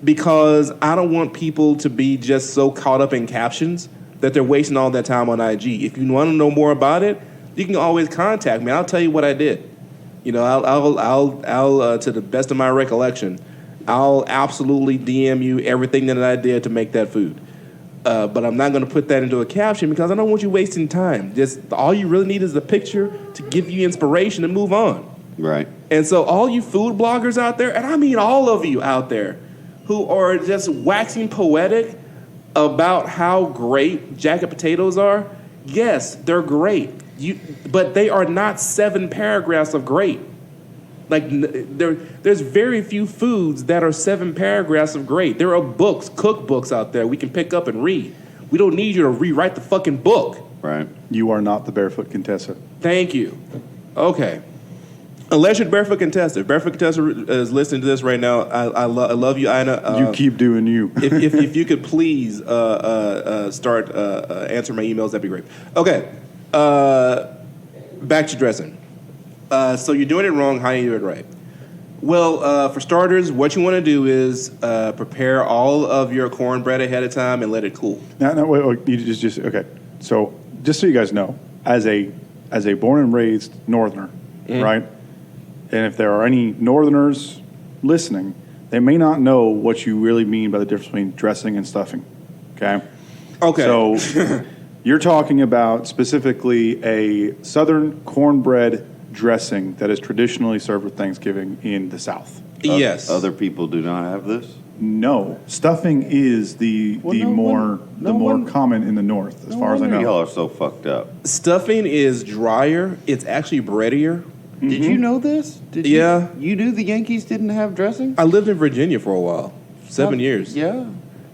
because I don't want people to be just so caught up in captions that they're wasting all their time on IG. If you want to know more about it, you can always contact me. I'll tell you what I did. I'll to the best of my recollection, I'll absolutely DM you everything that I did to make that food. But I'm not going to put that into a caption because I don't want you wasting time. Just all you really need is a picture to give you inspiration to move on. Right. And so all you food bloggers out there, and I mean all of you out there, who are just waxing poetic about how great jacket potatoes are, yes, they're great. But they are not 7 paragraphs of great. There's very few foods that are 7 paragraphs of great. There are books, cookbooks out there we can pick up and read. We don't need you to rewrite the fucking book. Right. You are not the Barefoot Contessa. Thank you. Okay. Unless you're Barefoot Contessa. If Barefoot Contessa is listening to this right now, I love you, Ina. You keep doing you. if you could please start answering my emails, that'd be great. Okay. Back to dressing. So you're doing it wrong. How do you do it right? Well, for starters, what you want to do is prepare all of your cornbread ahead of time and let it cool. No, wait, you just okay. So just so you guys know, as a born and raised Northerner, right? And if there are any Northerners listening, they may not know what you really mean by the difference between dressing and stuffing. Okay. Okay. So you're talking about specifically a Southern cornbread dressing that is traditionally served with Thanksgiving in the South. Yes. Other people do not have this? No, stuffing is the more common in the North, as far as I know. Y'all are so fucked up. Stuffing is drier. It's actually breadier. Did you know this? Yeah. You knew the Yankees didn't have dressing? I lived in Virginia for a while, 7 years. Yeah.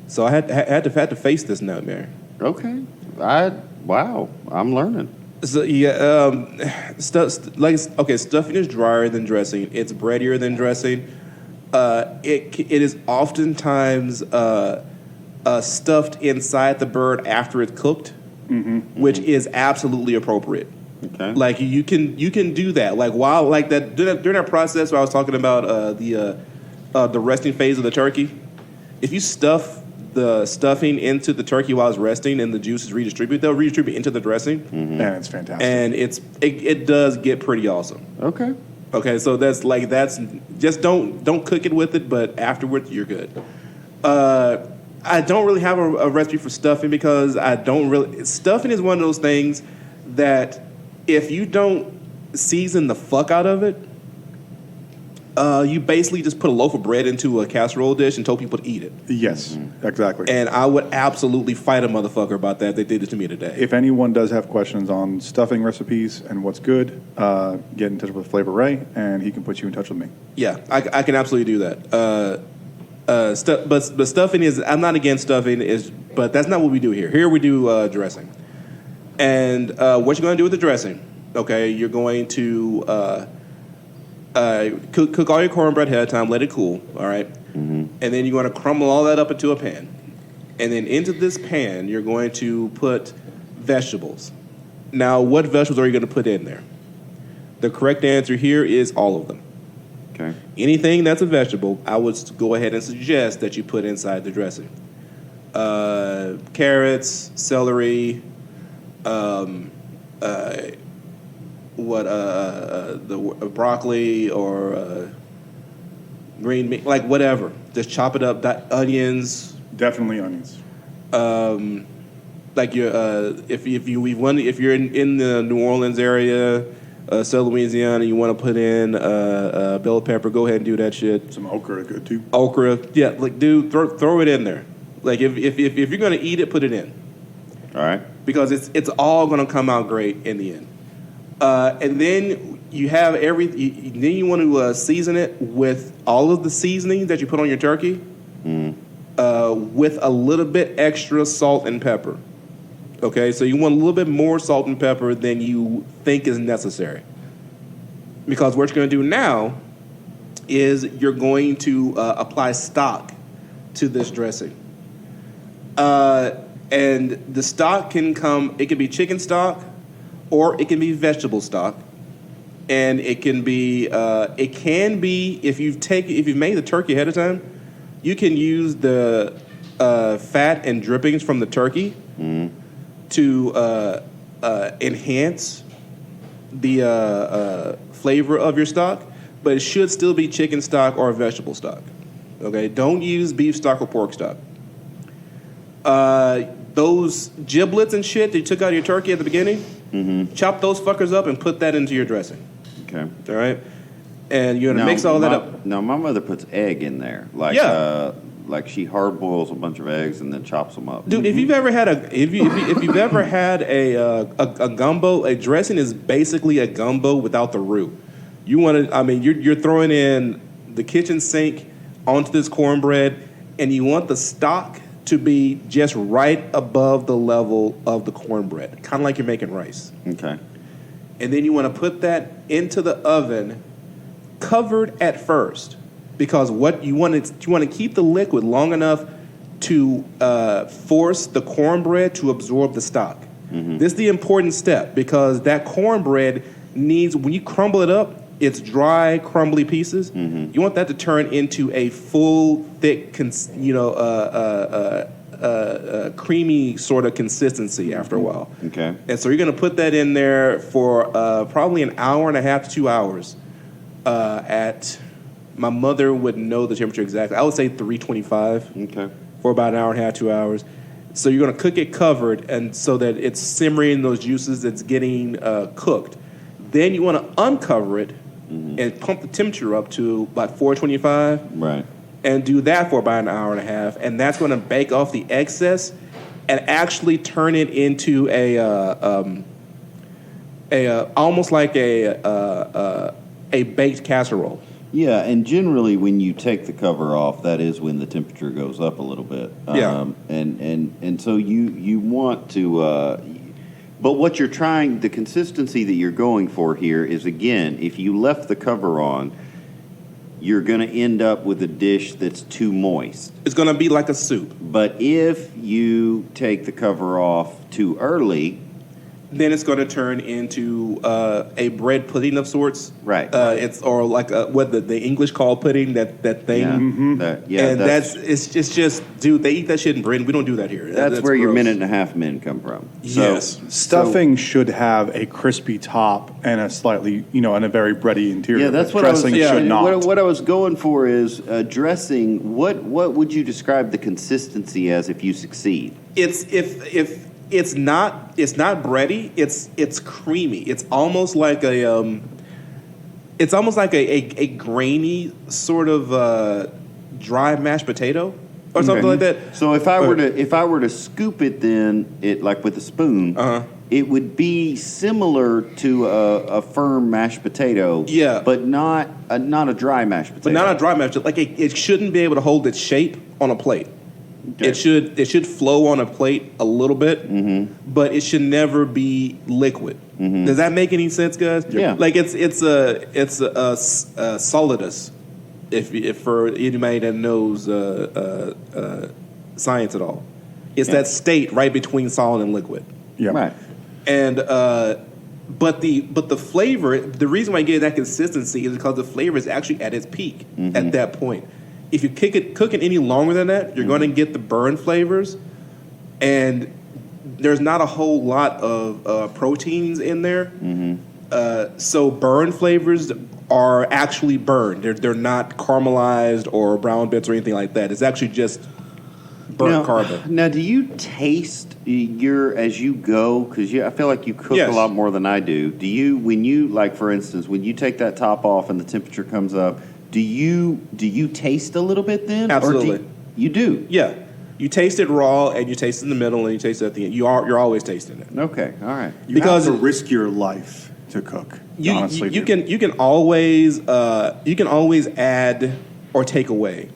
So I had to face this nightmare. Okay. Wow. I'm learning. So yeah, stuffing is drier than dressing. It's breadier than dressing. It is oftentimes stuffed inside the bird after it's cooked, which is absolutely appropriate. Okay. Like you can do that. Like while like that during that process where I was talking about the resting phase of the turkey, if you stuff the stuffing into the turkey while it's resting and the juices redistribute, they'll redistribute into the dressing. And it's fantastic. And it does get pretty awesome. Okay. Okay, so that's just don't cook it with it, but afterwards you're good. I don't really have a recipe for stuffing because stuffing is one of those things that if you don't season the fuck out of it, you basically just put a loaf of bread into a casserole dish and told people to eat it. Yes, exactly. And I would absolutely fight a motherfucker about that if they did it to me today. If anyone does have questions on stuffing recipes and what's good, get in touch with Flavor Ray, and he can put you in touch with me. Yeah, I can absolutely do that. But stuffing is. I'm not against stuffing. But that's not what we do here. Here we do dressing. And what you're going to do with the dressing? Okay, you're going to cook all your cornbread ahead of time. Let it cool. All right, and then you're going to crumble all that up into a pan. And then into this pan, you're going to put vegetables. Now, what vegetables are you going to put in there? The correct answer here is all of them. Okay. Anything that's a vegetable, I would go ahead and suggest that you put inside the dressing. Carrots, celery, the broccoli or green bean, like whatever. Just chop it up. Onions. Definitely onions. Like if you're in the New Orleans area, South Louisiana, you want to put in bell pepper, go ahead and do that shit. Some okra are good too. Okra, yeah, like dude, throw it in there. Like if you're gonna eat it, put it in. All right. Because it's all gonna come out great in the end. And then you have then you want to season it with all of the seasonings that you put on your turkey, with a little bit extra salt and pepper. Okay, so you want a little bit more salt and pepper than you think is necessary. Because what you're going to do now is you're going to apply stock to this dressing. And the stock can be chicken stock or it can be vegetable stock. And it can be if you've made the turkey ahead of time, you can use the fat and drippings from the turkey to enhance the flavor of your stock, but it should still be chicken stock or vegetable stock. Okay, don't use beef stock or pork stock. Those giblets and shit that you took out of your turkey at the beginning, chop those fuckers up and put that into your dressing. Okay. All right, and you're gonna mix all that up. No, my mother puts egg in there, like she hard boils a bunch of eggs and then chops them up. Dude, if you've ever had if you've ever had a gumbo, a dressing is basically a gumbo without the roux. You want to, you're throwing in the kitchen sink onto this cornbread, and you want the stock to be just right above the level of the cornbread, kind of like you're making rice. Okay. And then you want to put that into the oven, covered at first, because what you want to keep the liquid long enough to force the cornbread to absorb the stock. This is the important step, because that cornbread needs, when you crumble it up, it's dry, crumbly pieces. You want that to turn into a full, thick, creamy sort of consistency after a while. Okay. And so you're going to put that in there for probably an hour and a half to 2 hours. My mother would know the temperature exactly. I would say 325. Okay. For about an hour and a half, 2 hours. So you're going to cook it covered, and so that it's simmering those juices, it's getting cooked. Then you want to uncover it and pump the temperature up to about 425. Right. And do that for about an hour and a half, and that's going to bake off the excess and actually turn it into almost like a baked casserole. Yeah, and generally when you take the cover off, that is when the temperature goes up a little bit. Yeah. And so you want to, but what you're trying, the consistency that you're going for here is, again, if you left the cover on, you're going to end up with a dish that's too moist. It's going to be like a soup. But if you take the cover off too early, then it's going to turn into a bread pudding of sorts. Right. It's or like what the English call pudding, that thing. Yeah. It's just, dude, they eat that shit in Britain. We don't do that here. That's where your gross. minute and a half men come from. Yes. Stuffing should have a crispy top and a slightly, and a very bready interior. Yeah, that's but what I was. dressing should not. What I was going for is dressing. What would you describe the consistency as if you succeed? It's not bready. It's creamy. It's almost like a grainy sort of dry mashed potato or something like that. So if I were to scoop it, then it like with a spoon, it would be similar to a firm mashed potato. Yeah. But not a dry mashed potato. But not a dry mashed potato. Like it shouldn't be able to hold its shape on a plate. Okay. It should flow on a plate a little bit, but it should never be liquid. Does that make any sense, guys? Yeah. Like it's a solidus. If for anybody that knows science at all, it's that state right between solid and liquid. Yeah. Right. And but the flavor, the reason why you get that consistency is because the flavor is actually at its peak at that point. If you cook it any longer than that, you're going to get the burn flavors, and there's not a whole lot of proteins in there. So burn flavors are actually burned. They're not caramelized or brown bits or anything like that. It's actually just burnt carbon. Now, do you taste as you go? Because I feel like you cook Yes. a lot more than I do. Do you, when you, like for instance, when you take that top off and the temperature comes up, do you taste a little bit then? Absolutely. Or you do? Yeah, you taste it raw, and you taste it in the middle, and you taste it at the end. You're always tasting it. Okay, all right. You Because- have to risk your life to cook. Honestly, you can always add or take away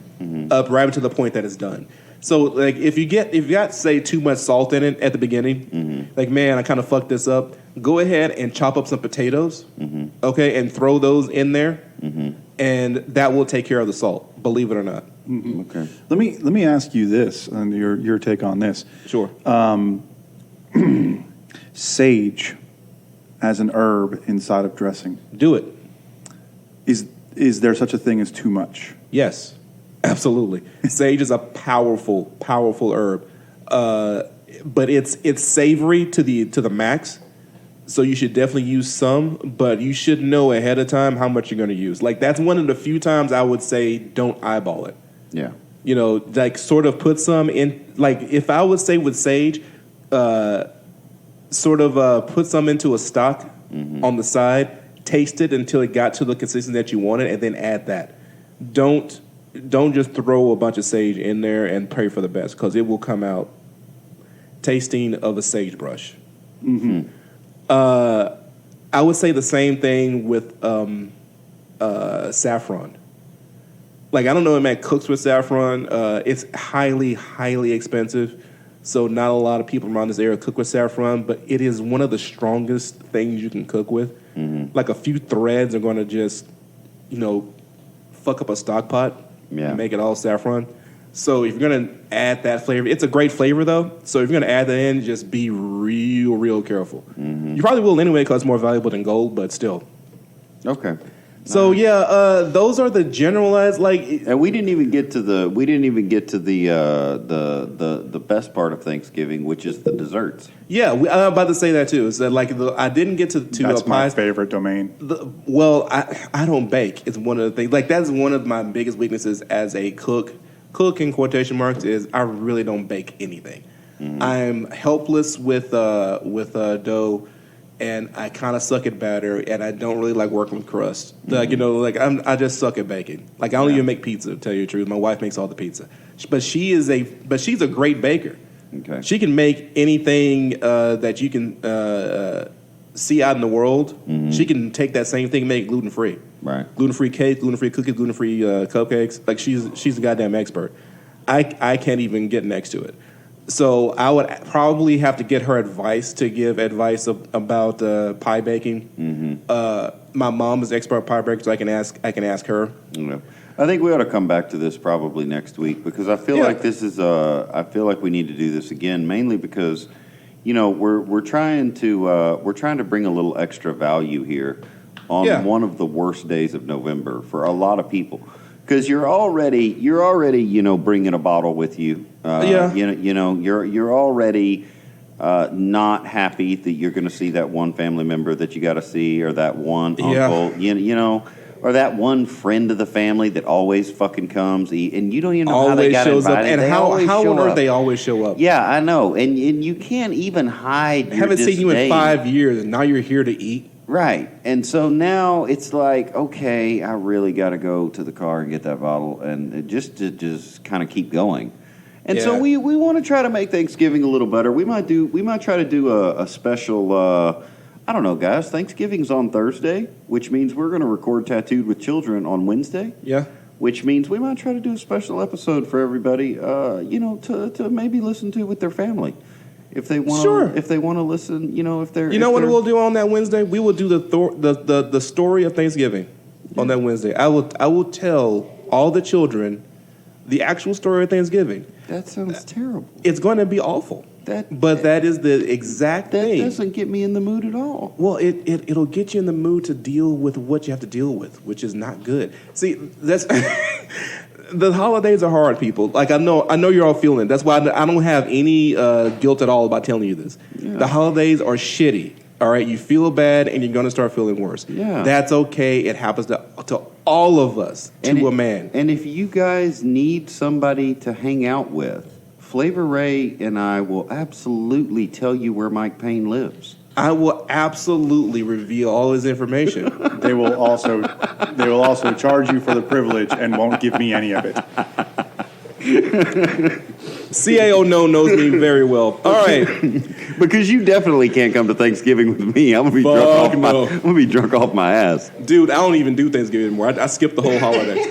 up right to the point that it's done. So like if you got say too much salt in it at the beginning, like man, I kind of fucked this up. Go ahead and chop up some potatoes, okay, and throw those in there, and that will take care of the salt. Believe it or not. Okay. Let me ask you this, and your take on this. Sure. Sage as an herb inside of dressing. Do it. Is there such a thing as too much? Yes, absolutely. Sage is a powerful herb, but it's savory to the max. So you should definitely use some, but you should know ahead of time how much you're going to use. Like that's one of the few times I would say don't eyeball it. Yeah. You know, like sort of put some in. Like if I would say with sage, put some into a stock on the side. Taste it until it got to the consistency that you wanted, and then add that. Don't just throw a bunch of sage in there and pray for the best, because it will come out tasting of a sagebrush. I would say the same thing with saffron. Like I don't know if man cooks with saffron. It's highly, highly expensive. So not a lot of people around this area cook with saffron, but it is one of the strongest things you can cook with. Like a few threads are going to just, fuck up a stock pot and make it all saffron. So if you're going to add that flavor, it's a great flavor though. So if you're going to add that in, just be real, real careful. You probably will anyway because it's more valuable than gold, but still. Okay. So those are the generalized And we didn't even get to the the best part of Thanksgiving, which is the desserts. Yeah, I'm about to say that too. Is that I didn't get to That's my pies. favorite domain. I don't bake. It's one of the things. Like that's one of my biggest weaknesses as a cook. Cook in quotation marks is I really don't bake anything. I'm helpless with dough, and I kind of suck at batter, and I don't really like working with crust. Like I just suck at baking. Like I don't even make pizza. To tell you the truth, my wife makes all the pizza, but she's a great baker. Okay. She can make anything that you can see out in the world. She can take that same thing and make gluten free. Right. Gluten free cake, gluten free cookies, gluten free cupcakes. Like she's a goddamn expert. I can't even get next to it. So I would probably have to get her advice to give advice about pie baking. My mom is expert pie baker, so I can ask her. Yeah. I think we ought to come back to this probably next week because I feel like this is I feel like we need to do this again, mainly because we're trying to bring a little extra value here on one of the worst days of November for a lot of people. Because you're already bringing a bottle with you. You're already not happy that you're going to see that one family member that you got to see, or that one uncle, or that one friend of the family that always fucking comes, and you don't even know how they got shows invited. up, and how on earth they always show up. Yeah, I know, and you can't even hide. I haven't seen you in disdain. 5 years, and now you're here to eat. Right. And so now it's like, okay, I really got to go to the car and get that bottle and just kind of keep going. And so Yeah. we want to try to make Thanksgiving a little better. We might try to do a special. I don't know, guys. Thanksgiving's on Thursday, which means we're going to record Tattooed with Children on Wednesday. Yeah. Which means we might try to do a special episode for everybody. To maybe listen to with their family, if they want. Sure. If they want to listen, if they're. You know what we'll do on that Wednesday? We will do the story of Thanksgiving on that Wednesday. I will tell all the children the actual story of Thanksgiving. That sounds terrible. It's going to be awful. But that is the exact That thing. doesn't get me in the mood at all. Well, it'll get you in the mood to deal with what you have to deal with, which is not good. See, that's the holidays are hard, people. Like I know you're all feeling it. That's why I don't have any guilt at all about telling you this. Yeah. The holidays are shitty. All right, you feel bad, and you're going to start feeling worse. Yeah. That's okay. It happens to all of us, a man. And if you guys need somebody to hang out with, Flavor Ray and I will absolutely tell you where Mike Payne lives. I will absolutely reveal all his information. They will also charge you for the privilege and won't give me any of it. CAO knows me very well. All right. Because you definitely can't come to Thanksgiving with me. I'm gonna be drunk off my ass. Dude, I don't even do Thanksgiving anymore. I skipped the whole holiday.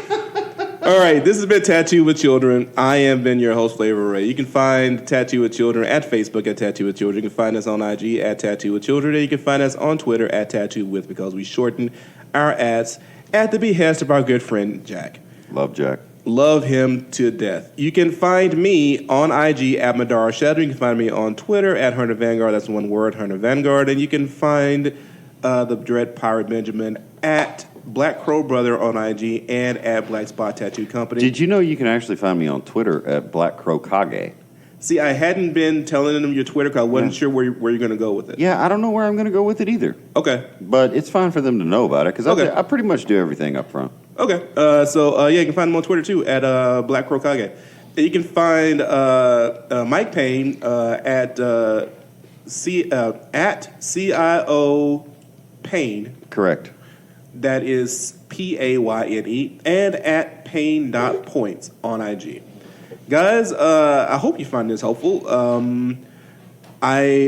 All right, this has been Tattoo with Children. I am been your host, Flavor Ray. You can find Tattoo with Children at Facebook at Tattoo with Children. You can find us on IG at Tattoo with Children. And you can find us on Twitter at Tattoo with, because we shorten our ads at the behest of our good friend, Jack. Love Jack. Love him to death. You can find me on IG at Madara Shadow. You can find me on Twitter at Hunter Vanguard. That's one word, Hunter Vanguard. And you can find the Dread Pirate Benjamin at Black Crow Brother on IG and at Black Spot Tattoo Company. Did you know you can actually find me on Twitter at Black Crow Kage? See, I hadn't been telling them your Twitter because I wasn't sure where you're going to go with it. Yeah, I don't know where I'm going to go with it either. Okay. But it's fine for them to know about it because Okay. I pretty much do everything up front. Okay. You can find them on Twitter too at Black Crow Kage. And you can find Mike Payne at CIO Payne. Correct. That is PAYNE, and at Payne.points on IG. Guys, I hope you find this helpful. I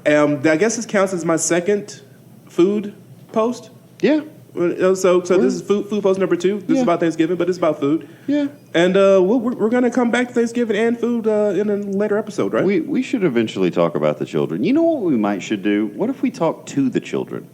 guess this counts as my second food post. Yeah. So this is food post number 2. This is about Thanksgiving, but it's about food. Yeah. And we're going to come back to Thanksgiving and food in a later episode, right? We should eventually talk about the children. You know what we should do? What if we talk to the children?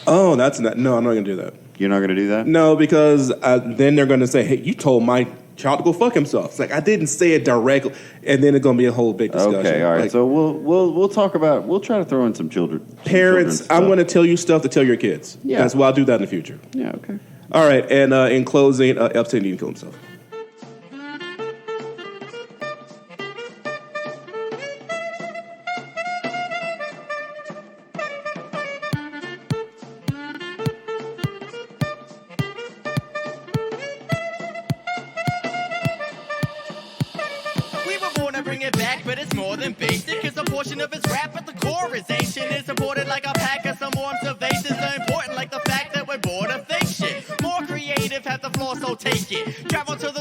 Oh, that's not. No, I'm not going to do that. You're not going to do that? No, because then they're going to say, "Hey, you told my child to go fuck himself." It's like I didn't say it directly, and then it's going to be a whole big discussion. Okay, all right. Like, So we'll talk about. We'll try to throw in some children. parents, I'm going to tell you stuff to tell your kids. Yeah. That's why I'll do that in the future. Yeah. Okay. All right, and in closing, Epstein didn't kill himself. We were born to bring it back, but it's more than basic. It's a portion of its rap at the core is ancient. It's supported like a pack of some more observations are important, like the fact that we're bored of fake shit. More creative, have the floor, so take it. Travel to